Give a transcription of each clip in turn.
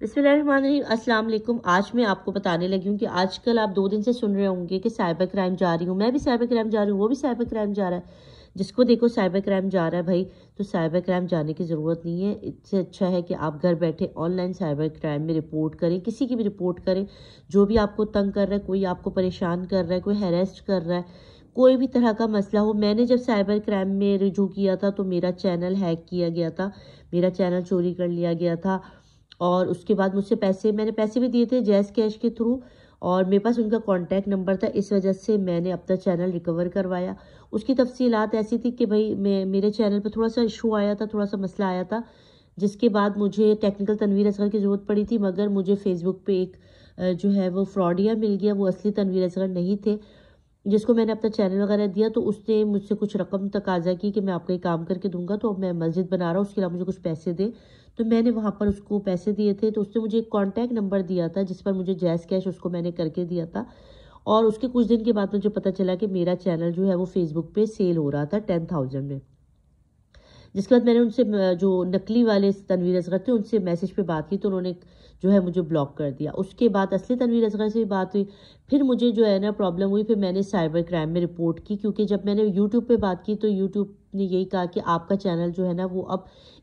بسم اللہ الرحمن الرحیم۔ السلام علیکم۔ آج میں آپ کو بتانے لگی ہوں کہ آج کل آپ 2 دن سے سن رہے ہوں گے کہ سائبر کرائم جا رہی ہوں، میں بھی سائبر کرائم جا رہی ہوں، وہ بھی سائبر کرائم جا رہا ہے۔ جس کو دیکھو سائبر کرائم جا رہا ہے بھائی، تو سائبر کرائم جانے کی ضرورت نہیں ہے۔ اس سے اچھا ہے کہ آپ گھر بیٹھے آن لائن سائبر کرائم میں رپورٹ کریں، کسی کی بھی رپورٹ کریں جو بھی آپ کو تنگ کر رہا ہے، کوئی آپ کو پریشان کر رہا ہے، کوئی ہیریسٹ کر رہا ہے، کوئی بھی طرح کا مسئلہ ہو۔ میں نے جب سائبر کرائم میں رجوع کیا تھا تو میرا چینل ہیک کیا گیا تھا، میرا چینل چوری کر لیا گیا تھا، اور اس کے بعد مجھ سے میں نے پیسے بھی دیے تھے جیز کیش کے تھرو، اور میرے پاس ان کا کانٹیکٹ نمبر تھا، اس وجہ سے میں نے اپنا چینل ریکور کروایا۔ اس کی تفصیلات ایسی تھی کہ بھائی میرے چینل پہ تھوڑا سا ایشو آیا تھا، تھوڑا سا مسئلہ آیا تھا، جس کے بعد مجھے ٹیکنیکل تنویر اصغر کی ضرورت پڑی تھی، مگر مجھے فیس بک پہ ایک جو ہے وہ فراڈیا مل گیا، وہ اصلی تنویر اصغر نہیں تھے، جس کو میں نے اپنا چینل وغیرہ دیا تو اس نے مجھ سے کچھ رقم تقاضا کی کہ میں آپ کا یہ کام کر کے دوں گا، تو اب میں مسجد بنا رہا ہوں، اس کے علاوہ مجھے کچھ پیسے دے۔ تو میں نے وہاں پر اس کو پیسے دیے تھے، تو اس نے مجھے ایک کانٹیکٹ نمبر دیا تھا جس پر مجھے جیز کیش اس کو میں نے کر کے دیا تھا، اور اس کے کچھ دن کے بعد مجھے پتہ چلا کہ میرا چینل جو ہے وہ فیس بک پہ سیل ہو رہا تھا 10,000 میں۔ جس کے بعد میں نے ان سے جو نقلی والے تنویر اصغر تھے ان سے میسج پہ بات کی، تو انہوں نے جو ہے مجھے بلاک کر دیا۔ اس کے بعد اصلی تنویر اصغر سے بھی بات ہوئی، پھر مجھے جو ہے نا پرابلم ہوئی، پھر میں نے سائبر کرائم میں رپورٹ کی، کیونکہ جب میں نے یوٹیوب پہ بات کی تو یوٹیوب نے یہی کہا کہ آپ کا چینل جو ہے نا وہ اب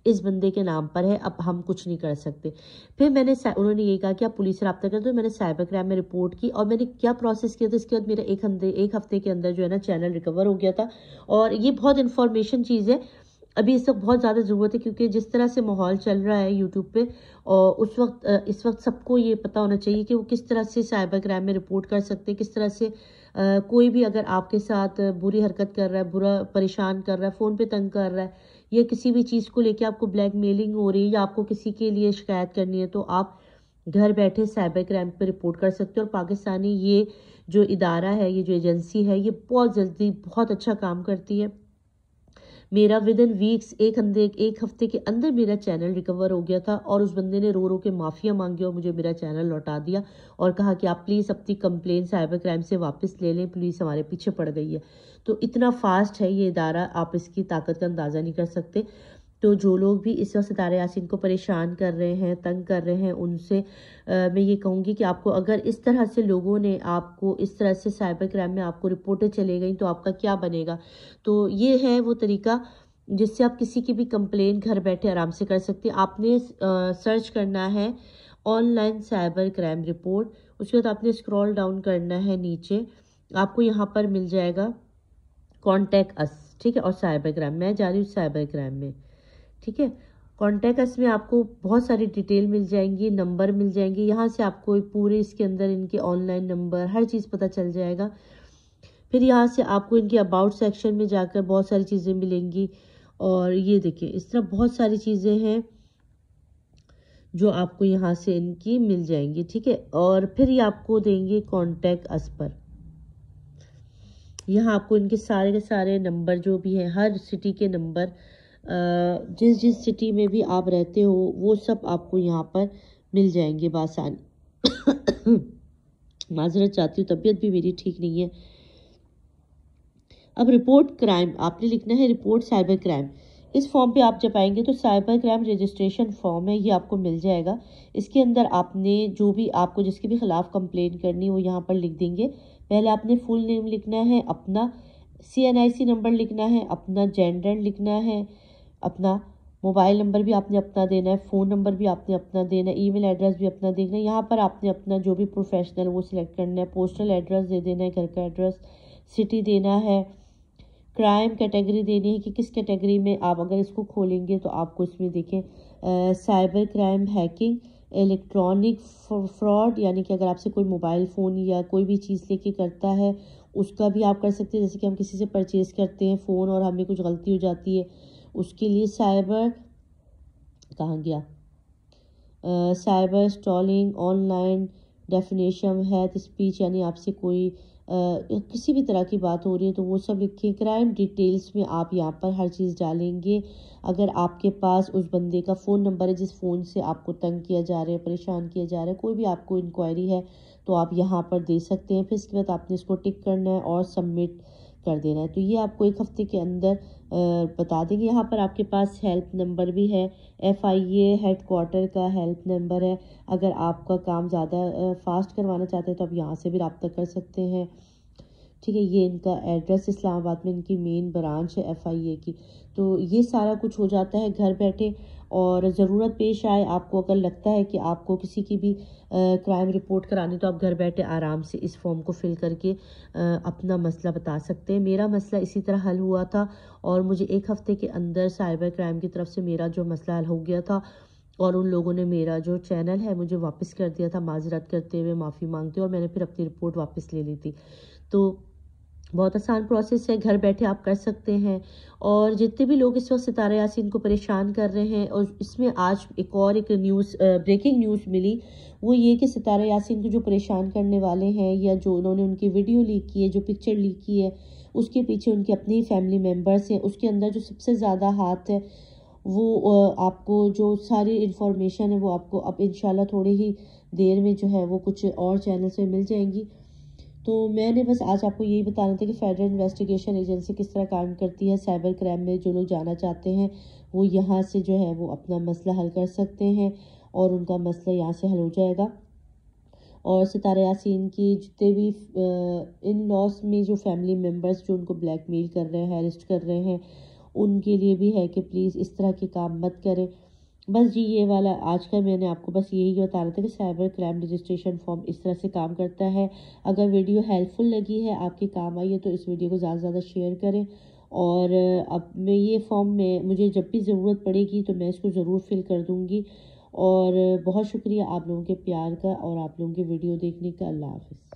اس بندے کے نام پر ہے، اب ہم کچھ نہیں کر سکتے۔ پھر انہوں نے یہی کہا کہ آپ پولیس سے رابطہ کر دو، میں نے سائبر کرائم میں رپورٹ کی، اور میں نے کیا پروسیس کیا تھا، اس کے بعد میرا ایک ہفتے کے اندر جو ہے نا چینل ریکور ہو گیا تھا۔ اور یہ بہت انفارمیشن چیز ہے، ابھی اس وقت بہت زیادہ ضرورت ہے، کیونکہ جس طرح سے ماحول چل رہا ہے یوٹیوب پہ، اور اس وقت سب کو یہ پتہ ہونا چاہیے کہ وہ کس طرح سے سائبر کرائم میں رپورٹ کر سکتے ہیں، کس طرح سے کوئی بھی اگر آپ کے ساتھ بری حرکت کر رہا ہے، برا پریشان کر رہا ہے، فون پہ تنگ کر رہا ہے، یا کسی بھی چیز کو لے کے آپ کو بلیک میلنگ ہو رہی ہے، یا آپ کو کسی کے لیے شکایت کرنی ہے، تو آپ گھر بیٹھے سائبر کرائم پہ رپورٹ کر سکتے ہیں۔ اور پاکستانی یہ جو ادارہ ہے، یہ جو ایجنسی ہے، یہ بہت جلدی بہت اچھا کام کرتی ہے۔ میرا ودن ویکس ایک ہفتے کے اندر میرا چینل ریکور ہو گیا تھا، اور اس بندے نے رو کے معافیا مانگی اور مجھے میرا چینل لوٹا دیا، اور کہا کہ آپ پلیز اپنی کمپلین سائبر کرائم سے واپس لے لیں، پولیس ہمارے پیچھے پڑ گئی ہے۔ تو اتنا فاسٹ ہے یہ ادارہ، آپ اس کی طاقت کا اندازہ نہیں کر سکتے۔ تو جو لوگ بھی اس وقت ستارہ یاسین کو پریشان کر رہے ہیں، تنگ کر رہے ہیں، ان سے میں یہ کہوں گی کہ آپ کو اگر اس طرح سے لوگوں نے آپ کو اس طرح سے سائبر کرائم میں آپ کو رپورٹیں چلے گئیں تو آپ کا کیا بنے گا۔ تو یہ ہے وہ طریقہ جس سے آپ کسی کی بھی کمپلین گھر بیٹھے آرام سے کر سکتے ہیں۔ آپ نے سرچ کرنا ہے online cyber crime report, اس کے بعد آپ نے اسکرول ڈاؤن کرنا ہے نیچے، آپ کو یہاں پر مل جائے گا کانٹیکٹ اس، ٹھیک ہے، اور سائبر کرائم، میں جا رہی ہوں سائبر کرائم میں، ٹھیک ہے۔ کانٹیکٹ اس میں آپ کو بہت ساری ڈیٹیل مل جائیں گی، نمبر مل جائیں گے، یہاں سے آپ کو پورے اس کے اندر ان کے آن لائن نمبر ہر چیز پتہ چل جائے گا۔ پھر یہاں سے آپ کو ان کے اباؤٹ سیکشن میں جا کر بہت ساری چیزیں ملیں گی، اور یہ دیکھیں اس طرح بہت ساری چیزیں ہیں جو آپ کو یہاں سے ان کی مل جائیں گی، ٹھیک ہے۔ اور پھر یہ آپ کو دیں گے کانٹیکٹ اس پر، یہاں آپ کو ان کے سارے نمبر جو بھی ہیں، ہر سٹی کے نمبر، جس سٹی میں بھی آپ رہتے ہو وہ سب آپ کو یہاں پر مل جائیں گے بآسانی۔ معذرت چاہتی ہوں، طبیعت بھی میری ٹھیک نہیں ہے۔ اب رپورٹ کرائم آپ نے لکھنا ہے، رپورٹ سائبر کرائم۔ اس فارم پہ آپ جب آئیں گے تو سائبر کرائم رجسٹریشن فارم ہے، یہ آپ کو مل جائے گا۔ اس کے اندر آپ نے جو بھی آپ کو جس کے بھی خلاف کمپلین کرنی وہ یہاں پر لکھ دیں گے۔ پہلے آپ نے فل نیم لکھنا ہے، اپنا CNIC نمبر لکھنا ہے، اپنا جینڈر لکھنا ہے، اپنا موبائل نمبر بھی آپ نے اپنا دینا ہے، فون نمبر بھی آپ نے اپنا دینا ہے، ای میل ایڈریس بھی اپنا دینا ہے۔ یہاں پر آپ نے اپنا جو بھی پروفیشنل وہ سلیکٹ کرنا ہے، پوسٹل ایڈریس دے دینا ہے، گھر کا ایڈریس، سٹی دینا ہے، کرائم کیٹیگری دینی ہے کہ کس کیٹیگری میں آپ اگر اس کو کھولیں گے تو آپ کو اس میں دیکھیں cyber crime, hacking, electronic fraud, یعنی کہ اگر آپ سے کوئی موبائل فون یا کوئی بھی چیز لے کے کرتا ہے اس کا بھی آپ کر سکتے ہیں، جیسے کہ ہم کسی سے پرچیز کرتے ہیں فون اور ہمیں کچھ غلطی ہو جاتی ہے، اس کے لیے سائبر کہاں گیا، cyber stalking, online defamation, hate speech, یعنی آپ سے کوئی کسی بھی طرح کی بات ہو رہی ہے تو وہ سب لکھیں۔ کرائم ڈیٹیلز میں آپ یہاں پر ہر چیز ڈالیں گے۔ اگر آپ کے پاس اس بندے کا فون نمبر ہے جس فون سے آپ کو تنگ کیا جا رہا ہے، پریشان کیا جا رہا ہے، کوئی بھی آپ کو انکوائری ہے تو آپ یہاں پر دے سکتے ہیں۔ پھر اس کے بعد آپ نے اس کو ٹک کرنا ہے اور سبمٹ کر دینا ہے۔ تو یہ آپ کو ایک ہفتے کے اندر بتا دیں گے. یہاں پر آپ کے پاس ہیلپ نمبر بھی ہے, FIA ہیڈ کوارٹر کا ہیلپ نمبر ہے. اگر آپ کا کام زیادہ فاسٹ کروانا چاہتے ہیں تو آپ یہاں سے بھی رابطہ کر سکتے ہیں. ٹھیک ہے, یہ ان کا ایڈریس اسلام آباد میں ان کی مین برانچ ہے FIA کی. تو یہ سارا کچھ ہو جاتا ہے گھر بیٹھے. اور ضرورت پیش آئے آپ کو, اگر لگتا ہے کہ آپ کو کسی کی بھی کرائم رپورٹ کرانی, تو آپ گھر بیٹھے آرام سے اس فارم کو فل کر کے اپنا مسئلہ بتا سکتے ہیں. میرا مسئلہ اسی طرح حل ہوا تھا اور مجھے 1 ہفتے کے اندر سائبر کرائم کی طرف سے میرا جو مسئلہ حل ہو گیا تھا, اور ان لوگوں نے میرا جو چینل ہے مجھے واپس کر دیا تھا, معذرت کرتے ہوئے, معافی مانگتے, اور میں نے پھر اپنی رپورٹ واپس لے لی تھی. تو بہت آسان پروسیس ہے, گھر بیٹھے آپ کر سکتے ہیں. اور جتنے بھی لوگ اس وقت ستارہ یاسین کو پریشان کر رہے ہیں, اور اس میں آج ایک نیوز بریکنگ نیوز ملی, وہ یہ کہ ستارہ یاسین کو جو پریشان کرنے والے ہیں, یا جو انہوں نے ان کی ویڈیو لیک کی ہے, جو پکچر لیک کی ہے, اس کے پیچھے ان کے اپنے فیملی ممبرس ہیں. اس کے اندر جو سب سے زیادہ ہاتھ ہے وہ آپ کو جو ساری انفارمیشن ہے وہ آپ کو اب انشاءاللہ تھوڑی ہی دیر میں جو ہے وہ کچھ اور چینلز میں مل جائیں گی. تو میں نے بس آج آپ کو یہی بتانا تھا کہ فیڈرل انویسٹیگیشن ایجنسی کس طرح کام کرتی ہے. سائبر کرائم میں جو لوگ جانا چاہتے ہیں وہ یہاں سے جو ہے وہ اپنا مسئلہ حل کر سکتے ہیں, اور ان کا مسئلہ یہاں سے حل ہو جائے گا. اور ستارہ یاسین کی جتنے بھی ان لاس میں جو فیملی ممبرس جو ان کو بلیک میل کر رہے ہیں, ہیرسٹ کر رہے ہیں, ان کے لیے بھی ہے کہ پلیز اس طرح کے کام مت کریں. بس جی, یہ والا آج کا میں نے آپ کو بس یہی بتانا تھا کہ سائبر کرائم رجسٹریشن فارم اس طرح سے کام کرتا ہے. اگر ویڈیو ہیلپ فل لگی ہے, آپ کے کام آئی ہے, تو اس ویڈیو کو زیادہ سے زیادہ شیئر کریں. اور اب میں یہ فارم میں مجھے جب بھی ضرورت پڑے گی تو میں اس کو ضرور فل کر دوں گی. اور بہت شکریہ آپ لوگوں کے پیار کا اور آپ لوگوں کے ویڈیو دیکھنے کا. اللہ حافظ.